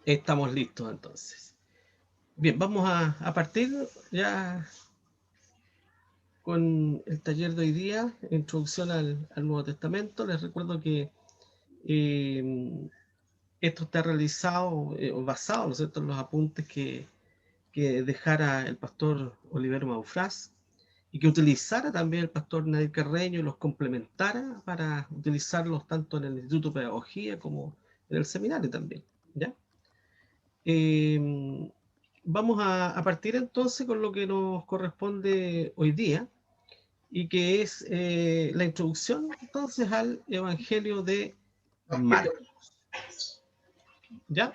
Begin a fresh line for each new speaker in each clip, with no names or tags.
Estamos listos entonces. Bien, vamos a partir ya con el taller de hoy día, introducción al Nuevo Testamento. Les recuerdo que esto está realizado o basado, ¿no es cierto?, en los apuntes que dejara el pastor Olivero Maufrás y que utilizara también el pastor Nadir Carreño y los complementara para utilizarlos tanto en el Instituto de Pedagogía como en el seminario también, ¿ya? Vamos a partir entonces con lo que nos corresponde hoy día y que es la introducción entonces al Evangelio de Marcos. ¿Ya?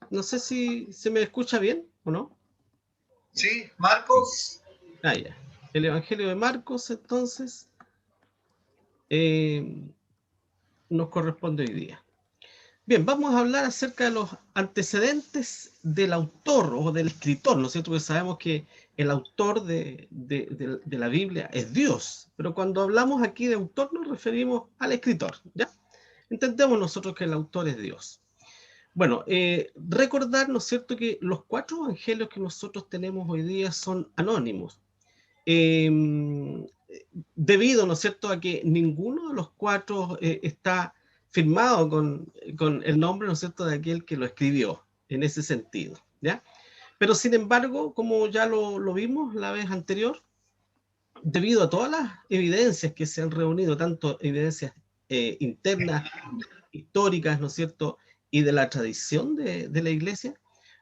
No sé si se me escucha bien o no.
Sí, Marcos.
Ah, ya. El Evangelio de Marcos entonces nos corresponde hoy día. Bien, vamos a hablar acerca de los antecedentes del autor o del escritor, ¿no es cierto? Porque sabemos que el autor de la Biblia es Dios, pero cuando hablamos aquí de autor nos referimos al escritor, ¿ya? Entendemos nosotros que el autor es Dios. Bueno, recordar, ¿no es cierto?, que los 4 evangelios que nosotros tenemos hoy día son anónimos. Debido, ¿no es cierto?, a que ninguno de los 4 está firmado con el nombre, ¿no es cierto?, de aquel que lo escribió, en ese sentido, ¿ya? Pero sin embargo, como ya lo vimos la vez anterior, debido a todas las evidencias que se han reunido, tanto evidencias internas, históricas, ¿no es cierto?, y de la tradición de la iglesia,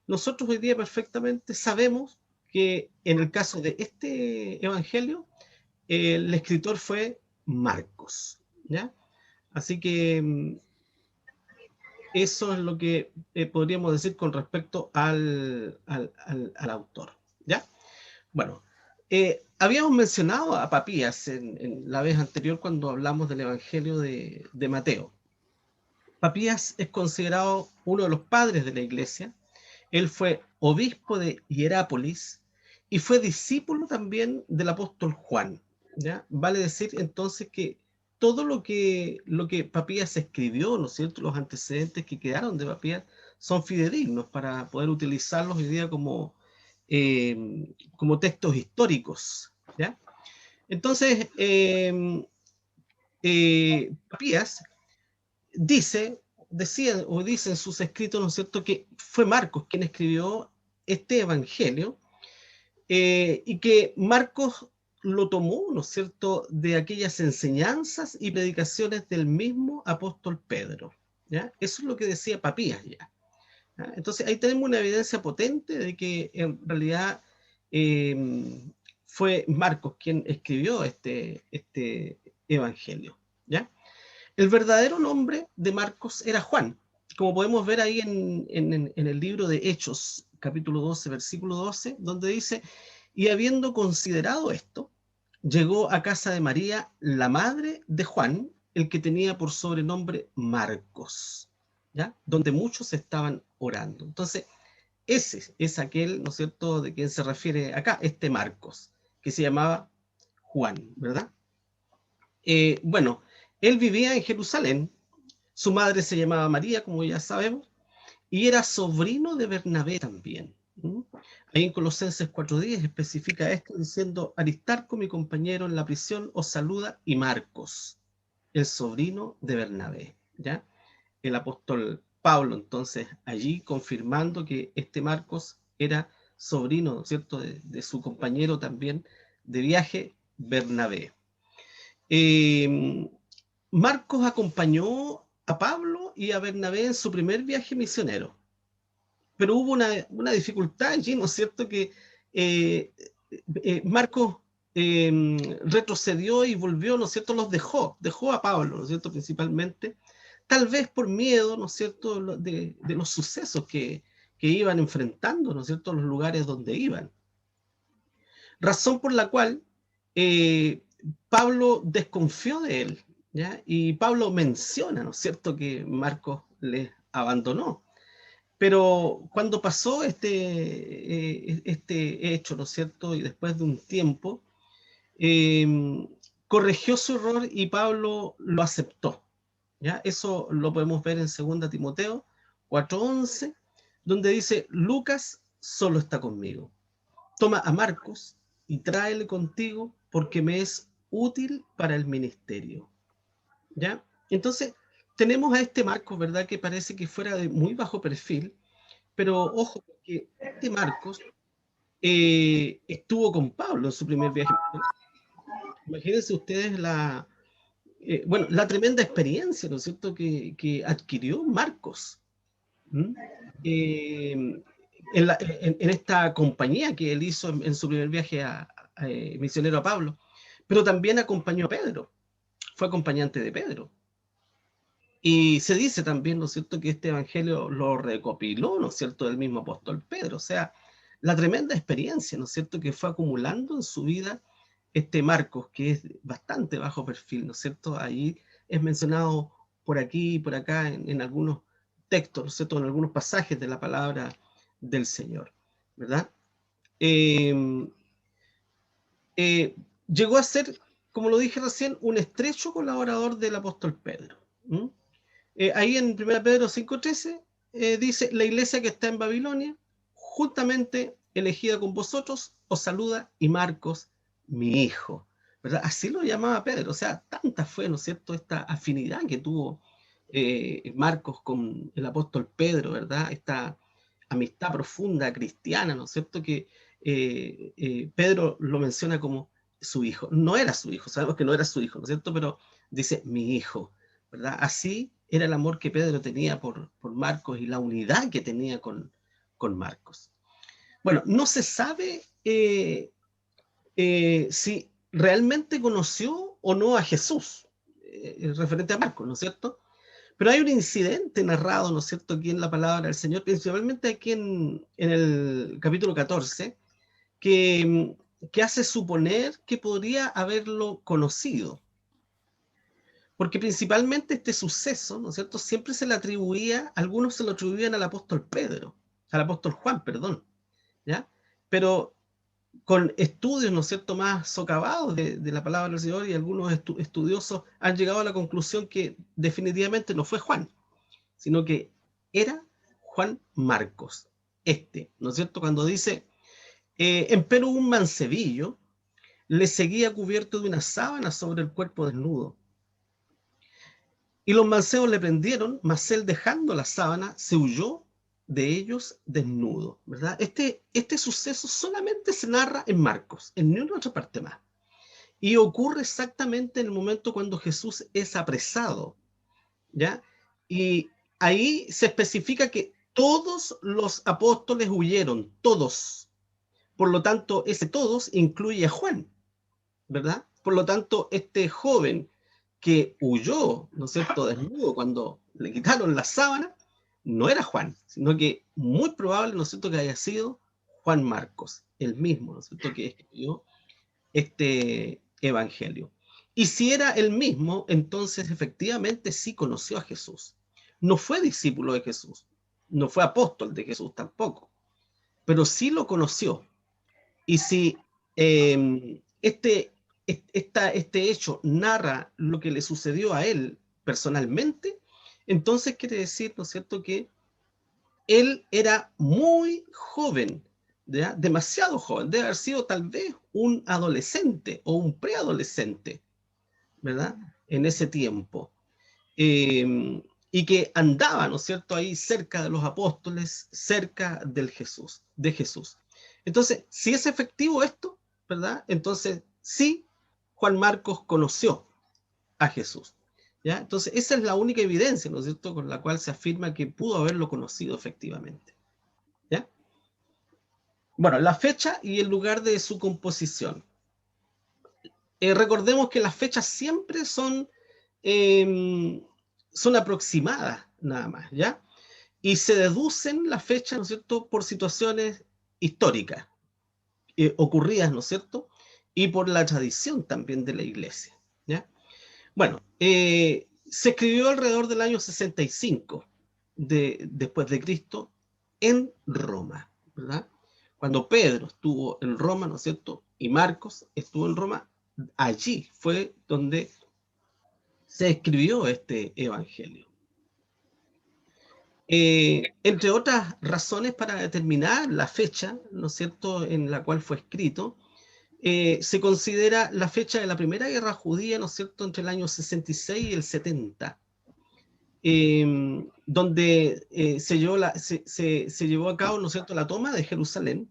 nosotros hoy día perfectamente sabemos que en el caso de este evangelio, el escritor fue Marcos, ¿ya? Así que eso es lo que podríamos decir con respecto al autor, ¿ya? Bueno, habíamos mencionado a Papías en la vez anterior cuando hablamos del Evangelio de Mateo. Papías es considerado uno de los padres de la iglesia. Él fue obispo de Hierápolis y fue discípulo también del apóstol Juan, ¿ya? Vale decir entonces que todo lo que Papías escribió, ¿no es cierto?, los antecedentes que quedaron de Papías son fidedignos para poder utilizarlos hoy día como textos históricos, ¿ya? Entonces, Papías decía o dice en sus escritos, ¿no es cierto?, que fue Marcos quien escribió este evangelio y que Marcos lo tomó, ¿no es cierto?, de aquellas enseñanzas y predicaciones del mismo apóstol Pedro, ¿ya? Eso es lo que decía Papías ya, ¿ya? Entonces ahí tenemos una evidencia potente de que en realidad eh, fue Marcos quien escribió este evangelio, ¿ya? El verdadero nombre de Marcos era Juan, como podemos ver ahí en el libro de Hechos, capítulo 12, versículo 12, donde dice, y habiendo considerado esto, llegó a casa de María, la madre de Juan, el que tenía por sobrenombre Marcos, ¿ya? Donde muchos estaban orando. Entonces, ese es aquel, ¿no es cierto?, de quien se refiere acá, este Marcos, que se llamaba Juan, ¿verdad? Bueno, él vivía en Jerusalén, su madre se llamaba María, como ya sabemos, y era sobrino de Bernabé también. Ahí en Colosenses 4:10 especifica esto diciendo, Aristarco, mi compañero en la prisión, os saluda, y Marcos, el sobrino de Bernabé, ¿ya? El apóstol Pablo, entonces, allí confirmando que este Marcos era sobrino, ¿no es cierto?, de su compañero también de viaje, Bernabé. Marcos acompañó a Pablo y a Bernabé en su primer viaje misionero, pero hubo una dificultad allí, ¿no es cierto?, que Marcos retrocedió y volvió, ¿no es cierto?, los dejó a Pablo, ¿no es cierto?, principalmente, tal vez por miedo, ¿no es cierto?, de los sucesos que iban enfrentando, ¿no es cierto?, los lugares donde iban. Razón por la cual Pablo desconfió de él, ¿ya? Y Pablo menciona, ¿no es cierto?, que Marcos les abandonó. Pero cuando pasó este hecho, ¿no es cierto?, y después de un tiempo, corrigió su error y Pablo lo aceptó, ¿ya? Eso lo podemos ver en 2 Timoteo 4:11, donde dice, Lucas solo está conmigo. Toma a Marcos y tráele contigo porque me es útil para el ministerio. ¿Ya? Entonces, tenemos a este Marcos, ¿verdad? Que parece que fuera de muy bajo perfil, pero ojo, que este Marcos estuvo con Pablo en su primer viaje. Imagínense ustedes la tremenda experiencia, ¿no es cierto?, que adquirió Marcos. En esta compañía que él hizo en su primer viaje misionero a Pablo, pero también acompañó a Pedro, fue acompañante de Pedro. Y se dice también, ¿no es cierto?, que este evangelio lo recopiló, ¿no es cierto?, del mismo apóstol Pedro. O sea, la tremenda experiencia, ¿no es cierto?, que fue acumulando en su vida este Marcos, que es bastante bajo perfil, ¿no es cierto? Ahí es mencionado por aquí y por acá en algunos textos, ¿no es cierto?, en algunos pasajes de la palabra del Señor, ¿verdad? Llegó a ser, como lo dije recién, un estrecho colaborador del apóstol Pedro. Ahí en 1 Pedro 5:13 dice, la iglesia que está en Babilonia, juntamente elegida con vosotros, os saluda, y Marcos, mi hijo. ¿Verdad? Así lo llamaba Pedro. O sea, tanta fue, ¿no es cierto?, esta afinidad que tuvo Marcos con el apóstol Pedro, ¿verdad? Esta amistad profunda cristiana, ¿no es cierto?, que Pedro lo menciona como su hijo. No era su hijo, sabemos que no era su hijo, ¿no es cierto?, pero dice mi hijo, ¿verdad? Así era el amor que Pedro tenía por Marcos y la unidad que tenía con Marcos. Bueno, no se sabe si realmente conoció o no a Jesús, referente a Marcos, ¿no es cierto? Pero hay un incidente narrado, ¿no es cierto?, aquí en la palabra del Señor, principalmente aquí en el capítulo 14, que hace suponer que podría haberlo conocido. Porque principalmente este suceso, ¿no es cierto?, siempre se le atribuía, algunos se lo atribuían al apóstol Juan, perdón, ¿ya? Pero con estudios, ¿no es cierto?, más socavados de la palabra del Señor, y algunos estudiosos han llegado a la conclusión que definitivamente no fue Juan, sino que era Juan Marcos, ¿no es cierto?, cuando dice, empero un mancebillo le seguía cubierto de una sábana sobre el cuerpo desnudo. Y los mancebos le prendieron, mas él, dejando la sábana, se huyó de ellos desnudo, ¿verdad? Este suceso solamente se narra en Marcos, en ninguna otra parte más. Y ocurre exactamente en el momento cuando Jesús es apresado, ¿ya? Y ahí se especifica que todos los apóstoles huyeron, todos. Por lo tanto, ese todos incluye a Juan, ¿verdad? Por lo tanto, este joven que huyó, ¿no es cierto?, desnudo cuando le quitaron la sábana, no era Juan, sino que muy probable, ¿no es cierto?, que haya sido Juan Marcos, el mismo, ¿no es cierto?, que escribió este evangelio. Y si era el mismo, entonces efectivamente sí conoció a Jesús. No fue discípulo de Jesús, no fue apóstol de Jesús tampoco, pero sí lo conoció. Y si este hecho narra lo que le sucedió a él personalmente, entonces quiere decir, ¿no es cierto?, que él era muy joven, ¿ya? Demasiado joven, debe haber sido tal vez un adolescente o un preadolescente, ¿verdad?, en ese tiempo. Y que andaba, ¿no es cierto?, ahí cerca de los apóstoles, cerca de Jesús. Entonces, si es efectivo esto, ¿verdad?, entonces sí, Juan Marcos conoció a Jesús, ¿ya? Entonces, esa es la única evidencia, ¿no es cierto?, con la cual se afirma que pudo haberlo conocido efectivamente, ¿ya? Bueno, la fecha y el lugar de su composición. Recordemos que las fechas siempre son aproximadas, nada más, ¿ya? Y se deducen las fechas, ¿no es cierto?, por situaciones históricas ocurridas, ¿no es cierto?, y por la tradición también de la iglesia, ¿ya? Bueno, se escribió alrededor del año 65 después de Cristo en Roma, ¿verdad? Cuando Pedro estuvo en Roma, ¿no es cierto?, y Marcos estuvo en Roma, allí fue donde se escribió este evangelio. Entre otras razones para determinar la fecha, ¿no es cierto?, en la cual fue escrito, se considera la fecha de la Primera Guerra Judía, ¿no es cierto?, entre el año 66 y el 70, donde se llevó a cabo, ¿no es cierto?, la toma de Jerusalén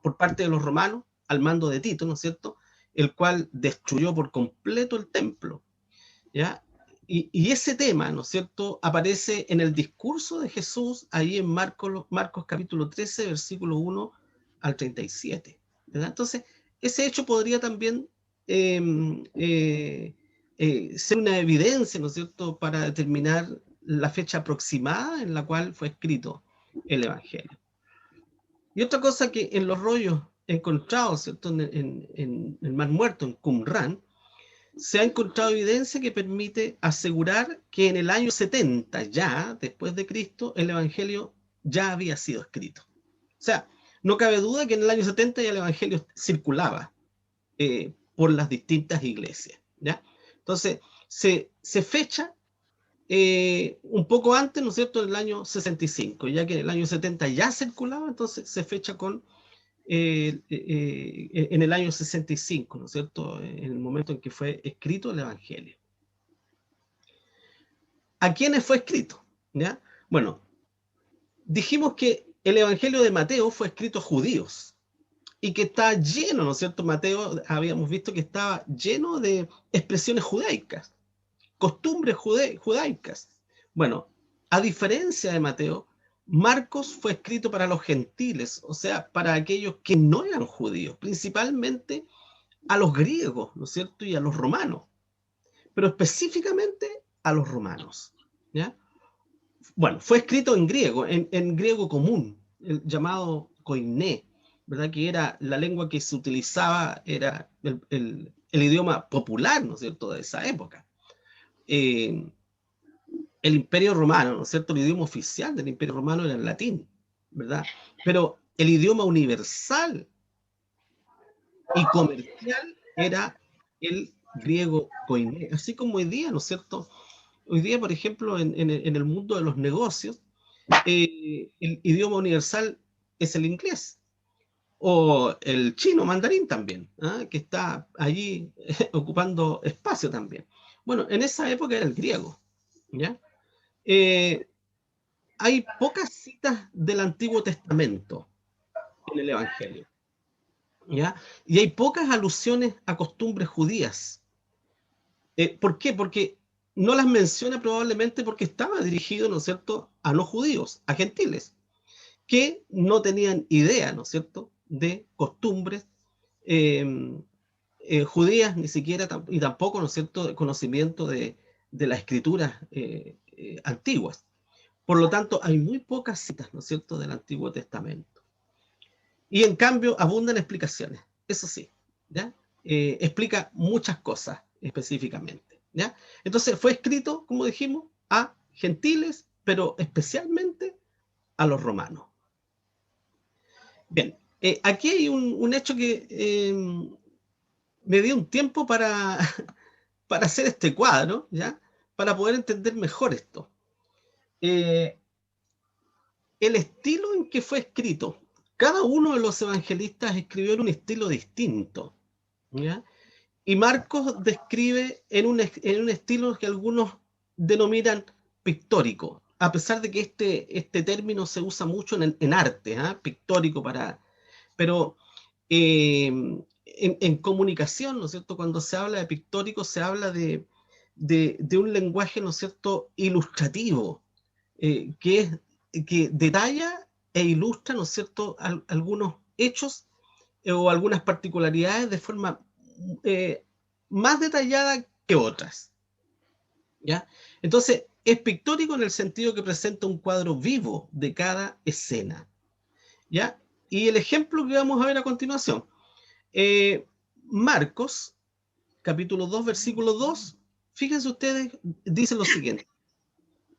por parte de los romanos al mando de Tito, ¿no es cierto?, el cual destruyó por completo el templo, ¿ya? Y ese tema, ¿no es cierto?, aparece en el discurso de Jesús, ahí en Marcos capítulo 13, versículo 1 al 37, ¿verdad? Entonces, ese hecho podría también ser una evidencia, ¿no es cierto?, para determinar la fecha aproximada en la cual fue escrito el Evangelio. Y otra cosa que en los rollos encontrados, ¿cierto?, en el Mar Muerto, en Qumran, se ha encontrado evidencia que permite asegurar que en el año 70, ya después de Cristo, el Evangelio ya había sido escrito. O sea, no cabe duda que en el año 70 ya el Evangelio circulaba por las distintas iglesias, ¿ya? Entonces, se fecha un poco antes, ¿no es cierto?, del año 65, ya que en el año 70 ya circulaba, entonces se fecha con en el año 65, ¿no es cierto?, en el momento en que fue escrito el Evangelio. ¿A quiénes fue escrito? ¿Ya? Bueno, dijimos que el Evangelio de Mateo fue escrito a judíos y que está lleno, ¿no es cierto? Mateo, habíamos visto que estaba lleno de expresiones judaicas, costumbres judaicas. Bueno, a diferencia de Mateo, Marcos fue escrito para los gentiles, o sea, para aquellos que no eran judíos, principalmente a los griegos, ¿no es cierto?, y a los romanos, pero específicamente a los romanos, ¿ya? Bueno, fue escrito en griego, en griego común, el llamado koiné, ¿verdad?, que era la lengua que se utilizaba, era el idioma popular, ¿no es cierto?, de esa época. El Imperio Romano, ¿no es cierto?, el idioma oficial del Imperio Romano era el latín, ¿verdad? Pero el idioma universal y comercial era el griego koiné, así como hoy día, ¿no es cierto? Hoy día, por ejemplo, en el mundo de los negocios, el idioma universal es el inglés, o el chino mandarín también, ¿ah?, que está allí ocupando espacio también. Bueno, en esa época era el griego, ¿ya? Hay pocas citas del Antiguo Testamento en el Evangelio, ¿ya? Y hay pocas alusiones a costumbres judías. ¿Por qué? Porque no las menciona probablemente porque estaba dirigido, ¿no es cierto?, a no judíos, a gentiles, que no tenían idea, ¿no es cierto?, de costumbres judías, ni siquiera, y tampoco, ¿no es cierto?, de conocimiento de las escrituras antiguas. Por lo tanto, hay muy pocas citas, ¿no es cierto?, del Antiguo Testamento. Y en cambio, abundan explicaciones, eso sí, ¿ya? Explica muchas cosas específicamente, ¿ya? Entonces fue escrito, como dijimos, a gentiles, pero especialmente a los romanos. Bien, aquí hay un hecho que me dio un tiempo para, para hacer este cuadro, ¿ya? Para poder entender mejor esto. El estilo en que fue escrito. Cada uno de los evangelistas escribió en un estilo distinto, ¿ya? Y Marcos describe en un estilo que algunos denominan pictórico, a pesar de que este término se usa mucho en arte, ¿eh? Pictórico pero en comunicación, ¿no es cierto?, cuando se habla de pictórico, se habla de un lenguaje, ¿no es cierto?, ilustrativo, que detalla e ilustra, ¿no es cierto?, algunos hechos o algunas particularidades de forma más detallada que otras, ¿ya? Entonces, es pictórico en el sentido que presenta un cuadro vivo de cada escena, ¿ya? Y el ejemplo que vamos a ver a continuación, Marcos, capítulo 2, versículo 2, fíjense ustedes, dice lo siguiente.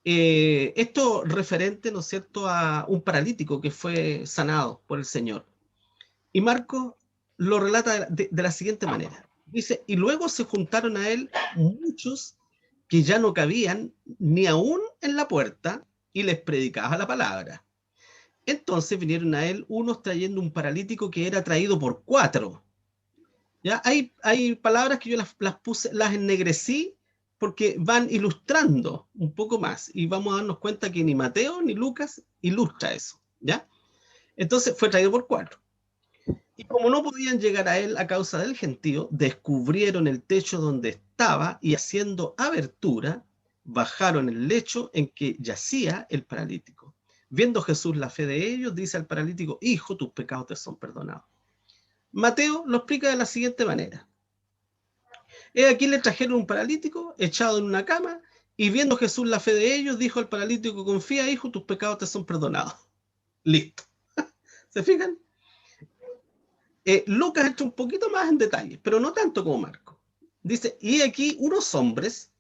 Esto referente, ¿no es cierto?, a un paralítico que fue sanado por el Señor. Y Marcos lo relata de la siguiente manera. Dice, y luego se juntaron a él muchos que ya no cabían ni aún en la puerta, y les predicaba la palabra. Entonces vinieron a él unos trayendo un paralítico que era traído por 4. ¿Ya? Hay palabras que yo las puse, las ennegrecí, porque van ilustrando un poco más, y vamos a darnos cuenta que ni Mateo ni Lucas ilustra eso, ¿ya? Entonces fue traído por 4. Y como no podían llegar a él a causa del gentío, descubrieron el techo donde estaba y haciendo abertura, bajaron el lecho en que yacía el paralítico. Viendo Jesús la fe de ellos, dice al paralítico: hijo, tus pecados te son perdonados. Mateo lo explica de la siguiente manera: aquí le trajeron un paralítico echado en una cama, y viendo Jesús la fe de ellos, dijo al paralítico: confía, hijo, tus pecados te son perdonados. Listo. ¿Se fijan? Lucas entra un poquito más en detalle, pero no tanto como Marcos. Dice: y aquí unos hombres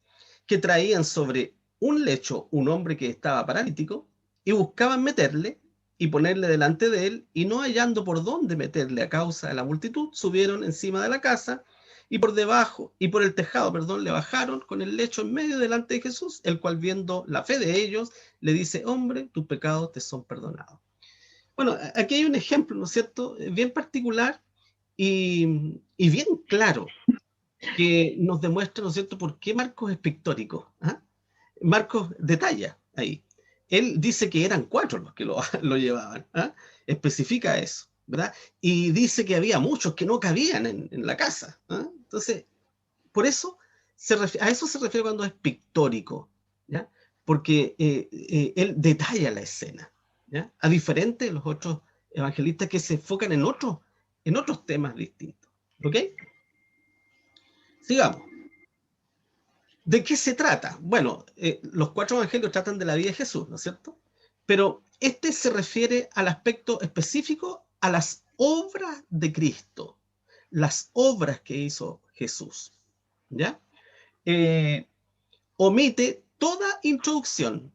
que traían sobre un lecho un hombre que estaba paralítico, y buscaban meterle y ponerle delante de él, y no hallando por dónde meterle a causa de la multitud, subieron encima de la casa, y por debajo, y por el tejado, perdón, le bajaron con el lecho en medio delante de Jesús, el cual, viendo la fe de ellos, le dice: hombre, tus pecados te son perdonados. Bueno, aquí hay un ejemplo, ¿no es cierto?, bien particular y bien claro, que nos demuestra, ¿no es cierto?, por qué Marcos es pictórico. ¿Ah? Marcos detalla ahí. Él dice que eran 4 los que lo llevaban. ¿Ah? Especifica eso, ¿verdad? Y dice que había muchos que no cabían en la casa. ¿Ah? Entonces, por eso a eso se refiere cuando es pictórico, ¿ya? Porque él detalla la escena, ¿ya? A diferente de los otros evangelistas que se enfocan en otros temas distintos. ¿Ok? Sigamos. ¿De qué se trata? Bueno, los 4 evangelios tratan de la vida de Jesús, ¿no es cierto? Pero este se refiere al aspecto específico, a las obras de Cristo, las obras que hizo Jesús, ¿ya? Omite toda introducción.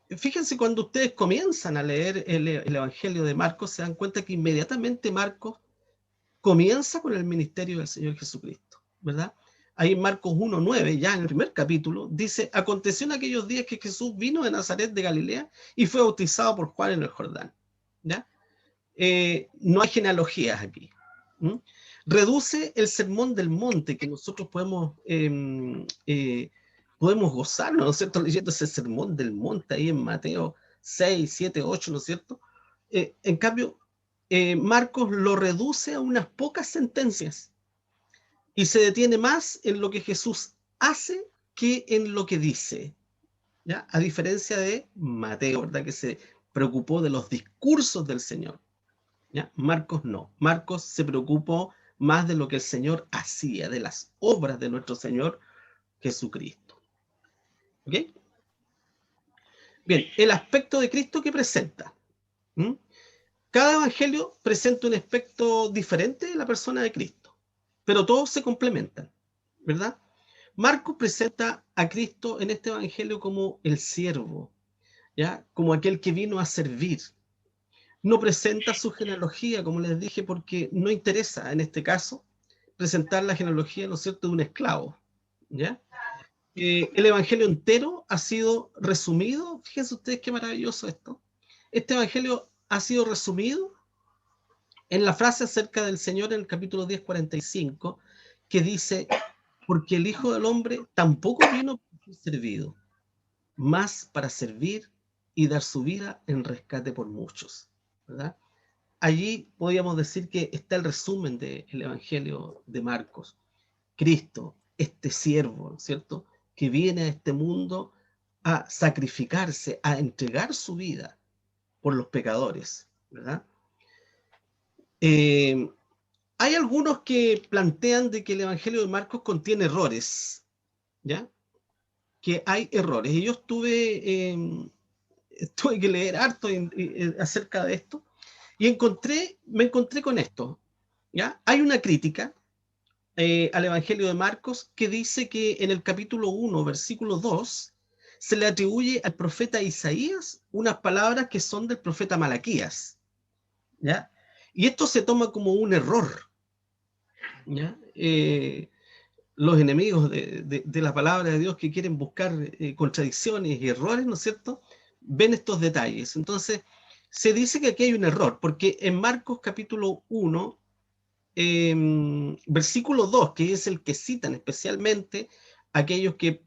Fíjense, cuando ustedes comienzan a leer el Evangelio de Marcos, se dan cuenta que inmediatamente Marcos comienza con el ministerio del Señor Jesucristo, ¿verdad? Ahí en Marcos 1:9, ya en el primer capítulo, dice: aconteció en aquellos días que Jesús vino de Nazaret de Galilea y fue bautizado por Juan en el Jordán, ¿ya? No hay genealogías aquí. ¿Mm? Reduce el sermón del monte, que nosotros podemos gozarnos, ¿no es cierto?, leyendo ese sermón del monte ahí en Mateo 6, 7, 8, ¿no es cierto? En cambio, Marcos lo reduce a unas pocas sentencias y se detiene más en lo que Jesús hace que en lo que dice, ¿ya? A diferencia de Mateo, ¿verdad?, que se preocupó de los discursos del Señor, ¿ya? Marcos no. Marcos se preocupó más de lo que el Señor hacía, de las obras de nuestro Señor Jesucristo. ¿Ok? Bien, el aspecto de Cristo que presenta. ¿Mm? Cada evangelio presenta un aspecto diferente de la persona de Cristo, pero todos se complementan, ¿verdad? Marcos presenta a Cristo en este evangelio como el siervo, ¿ya? Como aquel que vino a servir. No presenta su genealogía, como les dije, porque no interesa en este caso presentar la genealogía, ¿no es cierto?, de un esclavo, ¿ya? El evangelio entero ha sido resumido. Fíjense ustedes qué maravilloso esto. Este evangelio ha sido resumido en la frase acerca del Señor en el capítulo 10:45, que dice: porque el Hijo del Hombre tampoco vino para ser servido, más para servir y dar su vida en rescate por muchos, ¿verdad? Allí podríamos decir que está el resumen del Evangelio de Marcos. Cristo, este siervo, ¿cierto?, que viene a este mundo a sacrificarse, a entregar su vida por los pecadores, ¿verdad? Hay algunos que plantean de que el Evangelio de Marcos contiene errores, ¿ya? Que hay errores. Y yo tuve que leer harto acerca de esto, y me encontré con esto, ¿ya? Hay una crítica al Evangelio de Marcos que dice que en el capítulo 1, versículo 2, se le atribuye al profeta Isaías unas palabras que son del profeta Malaquías, ¿ya? Y esto se toma como un error, ¿ya? Los enemigos de la palabra de Dios, que quieren buscar contradicciones y errores, ¿no es cierto?, ven estos detalles. Entonces, se dice que aquí hay un error, porque en Marcos capítulo 1, versículo 2, que es el que citan especialmente aquellos que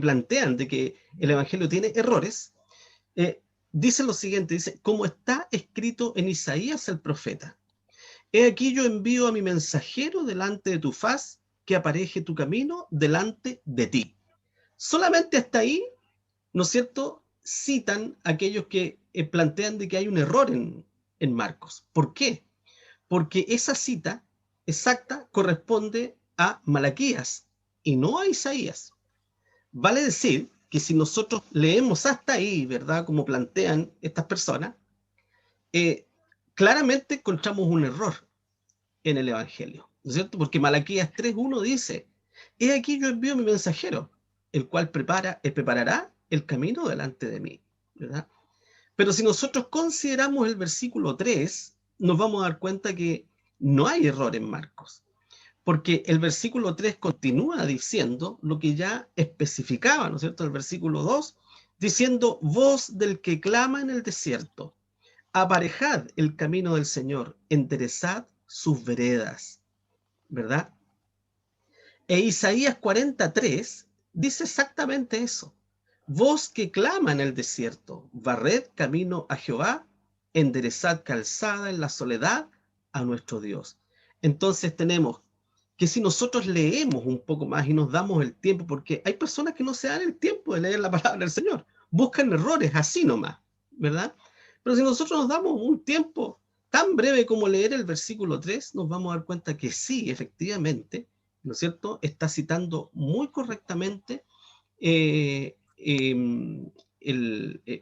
plantean de que el Evangelio tiene errores, dice lo siguiente, dice, como está escrito en Isaías el profeta, he aquí yo envío a mi mensajero delante de tu faz, que apareje tu camino delante de ti. Solamente hasta ahí, ¿no es cierto?, citan aquellos que plantean de que hay un error en Marcos. ¿Por qué? Porque esa cita exacta corresponde a Malaquías y no a Isaías. Vale decir que si nosotros leemos hasta ahí, ¿verdad?, como plantean estas personas, claramente encontramos un error en el Evangelio, ¿no es cierto? Porque Malaquías 3:1 dice, he aquí yo envío mi mensajero, el cual preparará el camino delante de mí, ¿verdad? Pero si nosotros consideramos el versículo 3, nos vamos a dar cuenta que no hay error en Marcos, porque el versículo 3 continúa diciendo lo que ya especificaba, ¿no es cierto?, el versículo 2, diciendo, voz del que clama en el desierto, aparejad el camino del Señor, enderezad sus veredas, ¿verdad? E Isaías 43 dice exactamente eso. Voz que clama en el desierto, barred camino a Jehová, enderezad calzada en la soledad a nuestro Dios. Entonces tenemos que si nosotros leemos un poco más y nos damos el tiempo, porque hay personas que no se dan el tiempo de leer la palabra del Señor, buscan errores así nomás, ¿verdad? Pero si nosotros nos damos un tiempo tan breve como leer el versículo 3, nos vamos a dar cuenta que sí, efectivamente, ¿no es cierto?, está citando muy correctamente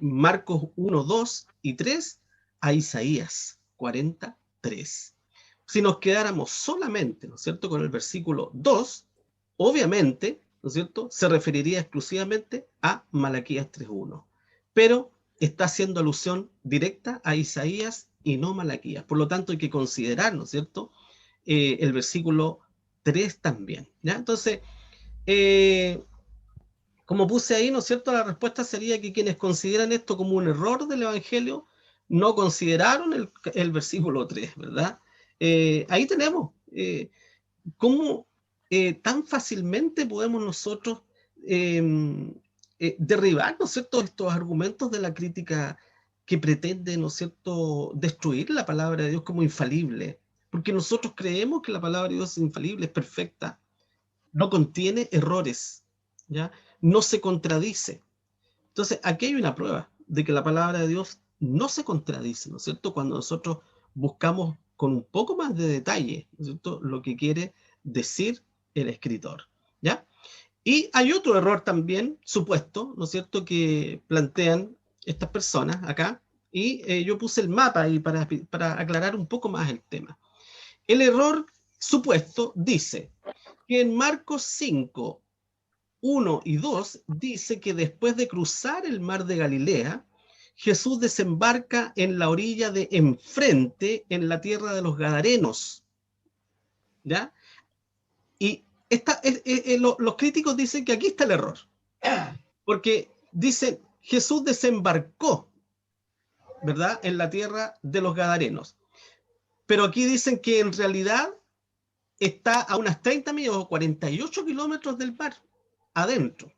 Marcos 1, 2 y 3 a Isaías 43. Si nos quedáramos solamente, ¿no es cierto?, con el versículo 2, obviamente, ¿no es cierto?, se referiría exclusivamente a Malaquías 3:1. Pero está haciendo alusión directa a Isaías y no Malaquías. Por lo tanto, hay que considerar, ¿no es cierto?, el versículo 3 también, ¿ya? Entonces, como puse ahí, ¿no es cierto?, la respuesta sería que quienes consideran esto como un error del Evangelio no consideraron el versículo 3, ¿verdad? Ahí tenemos cómo tan fácilmente podemos nosotros derribar, ¿no es cierto?, estos argumentos de la crítica que pretende, ¿no es cierto?, destruir la palabra de Dios como infalible, porque nosotros creemos que la palabra de Dios es infalible, es perfecta, no contiene errores, ¿ya? No se contradice. Entonces, aquí hay una prueba de que la palabra de Dios no se contradice, ¿no es cierto?, cuando nosotros buscamos con un poco más de detalle, ¿no es cierto?, lo que quiere decir el escritor, ¿ya? Y hay otro error también, supuesto, ¿no es cierto?, que plantean estas personas acá, y yo puse el mapa ahí para aclarar un poco más el tema. El error supuesto dice que en Marcos 5, 1 y 2 dice que después de cruzar el mar de Galilea, Jesús desembarca en la orilla de enfrente, en la tierra de los Gadarenos, ¿ya? Y los críticos dicen que aquí está el error, porque dicen Jesús desembarcó, ¿verdad?, en la tierra de los Gadarenos, pero aquí dicen que en realidad está a unas 30 millas o 48 kilómetros del mar, adentro.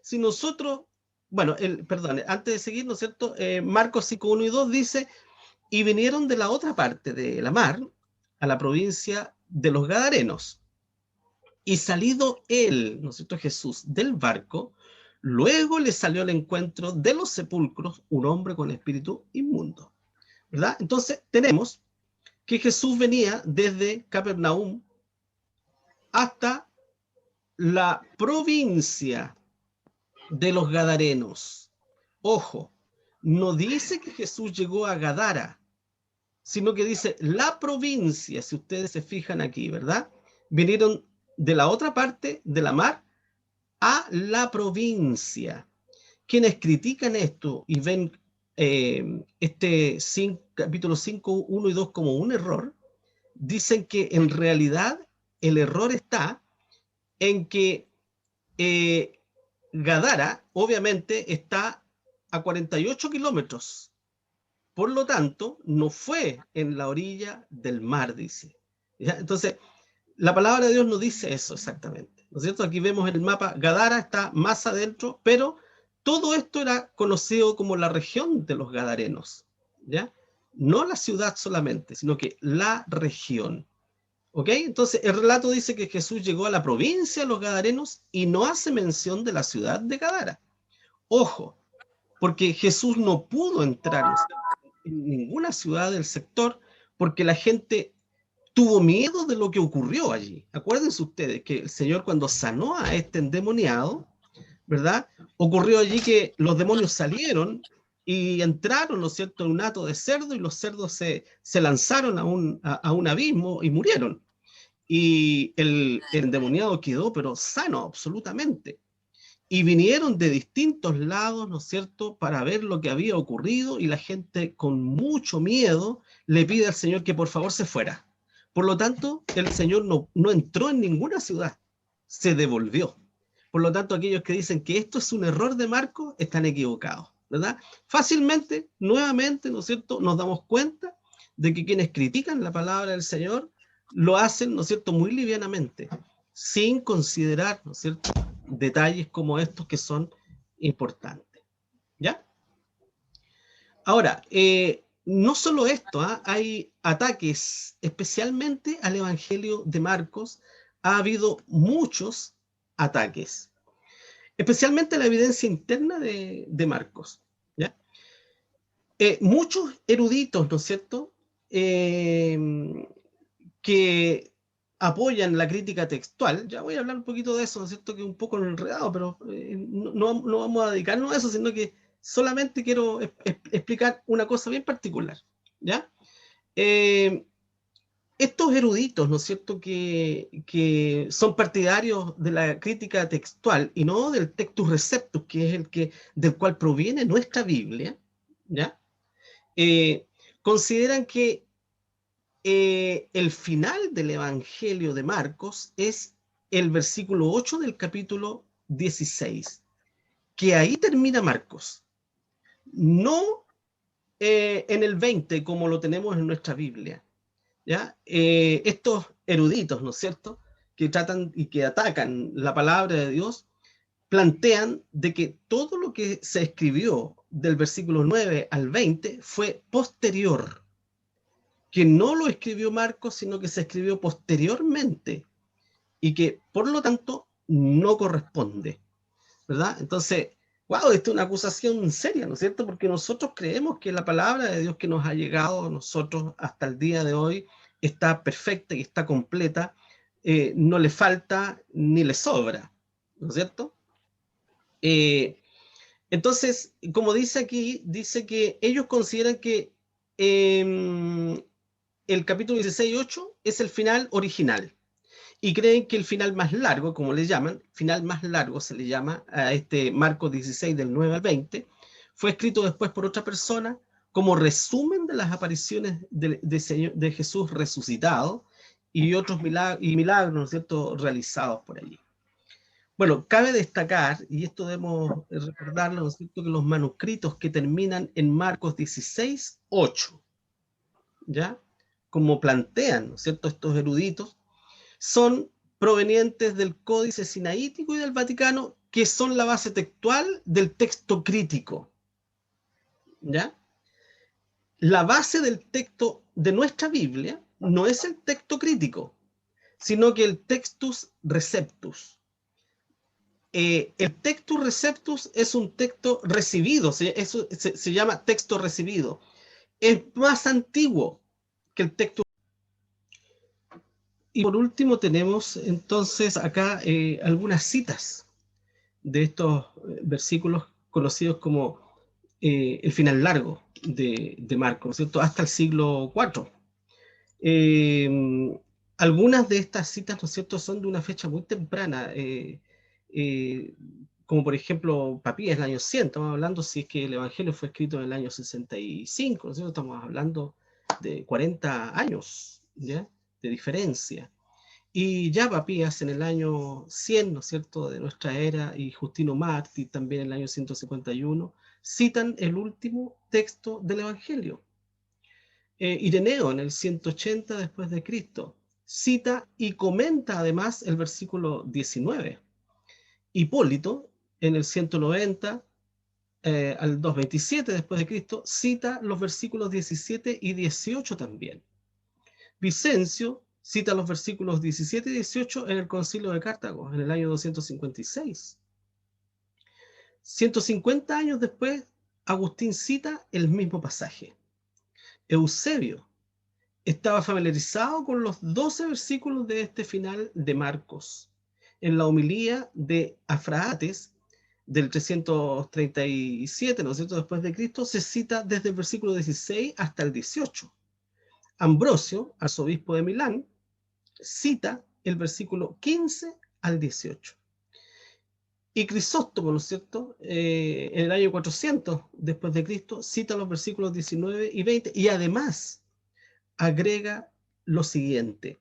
Si nosotros, bueno, perdón, antes de seguir, ¿no es cierto?, Marcos 5, 1 y 2 dice, y vinieron de la otra parte de la mar, a la provincia de los Gadarenos, y salido él, ¿no es cierto?, Jesús, del barco, luego le salió al encuentro de los sepulcros un hombre con espíritu inmundo, ¿verdad? Entonces tenemos que Jesús venía desde Capernaum hasta la provincia de los Gadarenos. Ojo, no dice que Jesús llegó a Gadara, sino que dice la provincia, si ustedes se fijan aquí, ¿verdad? Vinieron de la otra parte de la mar a la provincia. Quienes critican esto y ven capítulo 5, 1 y 2 como un error, dicen que en realidad el error está en que Gadara obviamente está a 48 kilómetros. Por lo tanto, no fue en la orilla del mar, dice. ¿Ya? Entonces, la palabra de Dios no dice eso exactamente, ¿no es cierto? Aquí vemos en el mapa, Gadara está más adentro, pero todo esto era conocido como la región de los Gadarenos, ¿ya? No la ciudad solamente, sino que la región. ¿Ok? Entonces, el relato dice que Jesús llegó a la provincia de los Gadarenos y no hace mención de la ciudad de Gadara. Ojo, porque Jesús no pudo entrar, ¿no es cierto?, en ninguna ciudad del sector, porque la gente tuvo miedo de lo que ocurrió allí. Acuérdense ustedes que el Señor, cuando sanó a este endemoniado, ¿verdad? Ocurrió allí que los demonios salieron y entraron, ¿no es cierto?, en un hato de cerdo, y los cerdos se lanzaron a un abismo y murieron. Y el endemoniado quedó, pero sano absolutamente. Y vinieron de distintos lados, ¿no es cierto?, para ver lo que había ocurrido, y la gente con mucho miedo le pide al Señor que por favor se fuera. Por lo tanto, el Señor no entró en ninguna ciudad, se devolvió. Por lo tanto, aquellos que dicen que esto es un error de Marcos están equivocados, ¿verdad? Fácilmente, nuevamente, ¿no es cierto?, nos damos cuenta de que quienes critican la palabra del Señor lo hacen, ¿no es cierto?, muy livianamente, sin considerar, ¿no es cierto?, detalles como estos que son importantes. ¿Ya? Ahora, no solo esto, hay ataques, especialmente al Evangelio de Marcos. Ha habido muchos ataques, especialmente la evidencia interna de Marcos. ¿Ya? Muchos eruditos, ¿no es cierto?, que apoyan la crítica textual. Ya voy a hablar un poquito de eso, ¿no es cierto?, que es un poco enredado, pero no vamos a dedicarnos a eso, sino que solamente quiero explicar una cosa bien particular, ¿ya? Estos eruditos, ¿no es cierto?, que son partidarios de la crítica textual y no del Textus Receptus, que es del cual proviene nuestra Biblia, ¿ya? Consideran que el final del Evangelio de Marcos es el versículo 8 del capítulo 16, que ahí termina Marcos, no en el 20 como lo tenemos en nuestra Biblia, ¿ya? Estos eruditos, ¿no es cierto?, que tratan y que atacan la palabra de Dios, plantean de que todo lo que se escribió del versículo 9 al 20 fue posterior, que no lo escribió Marcos, sino que se escribió posteriormente y que, por lo tanto, no corresponde, ¿verdad? Entonces, wow, esto es una acusación seria, ¿no es cierto? Porque nosotros creemos que la palabra de Dios que nos ha llegado a nosotros hasta el día de hoy está perfecta y está completa, no le falta ni le sobra, ¿no es cierto? Entonces, como dice aquí, dice que ellos consideran que el capítulo 16:8 es el final original, y creen que el final más largo, como le llaman, final más largo se le llama a este Marcos 16 del 9 al 20, fue escrito después por otra persona como resumen de las apariciones de Jesús resucitado y otros milagros, ¿no es cierto?, realizados por allí. Bueno, cabe destacar, y esto debemos recordarlo, ¿no es cierto?, que los manuscritos que terminan en Marcos 16:8, ¿ya?, como plantean, ¿no es cierto?, estos eruditos, son provenientes del Códice Sinaítico y del Vaticano, que son la base textual del texto crítico, ¿ya? La base del texto de nuestra Biblia no es el texto crítico, sino que el Textus Receptus. El Textus Receptus es un texto recibido, eso se llama texto recibido. Es más antiguo que el texto. Y por último tenemos entonces acá algunas citas de estos versículos conocidos como el final largo de Marcos, ¿no es cierto?, hasta el siglo IV. Algunas de estas citas, ¿no es cierto?, son de una fecha muy temprana, como por ejemplo Papías, el año 100, estamos hablando, si es que el Evangelio fue escrito en el año 65, ¿no es cierto?, estamos hablando de 40 años, ¿ya?, de diferencia. Y ya Papías en el año 100, ¿no es cierto?, de nuestra era, y Justino Mártir también en el año 151, citan el último texto del Evangelio. Ireneo en el 180 después de Cristo cita y comenta además el versículo 19. Hipólito en el 190 al 227 después de Cristo cita los versículos 17 y 18 también. Vicencio cita los versículos 17 y 18 en el Concilio de Cartago en el año 256. 150 años después, Agustín cita el mismo pasaje. Eusebio estaba familiarizado con los 12 versículos de este final de Marcos. En la homilía de Afraates del 337, ¿no es cierto?, después de Cristo, se cita desde el versículo 16 hasta el 18. Ambrosio, arzobispo de Milán, cita el versículo 15 al 18. Y Crisóstomo, ¿no es cierto?, en el año 400 después de Cristo, cita los versículos 19 y 20, y además agrega lo siguiente: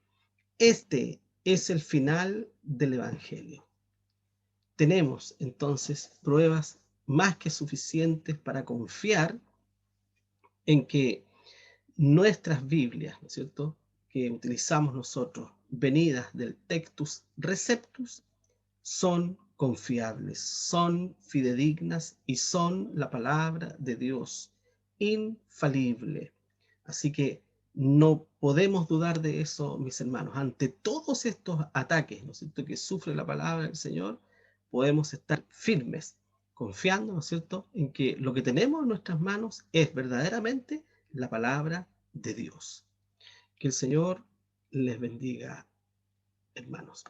este es el final del Evangelio. Tenemos entonces pruebas más que suficientes para confiar en que nuestras Biblias, ¿no es cierto?, que utilizamos nosotros, venidas del Textus Receptus, son confiables, son fidedignas y son la palabra de Dios, infalible. Así que no podemos dudar de eso, mis hermanos. Ante todos estos ataques, ¿no es cierto?, que sufre la palabra del Señor, podemos estar firmes, confiando, ¿no es cierto?, en que lo que tenemos en nuestras manos es verdaderamente la palabra de Dios. Que el Señor les bendiga, hermanos.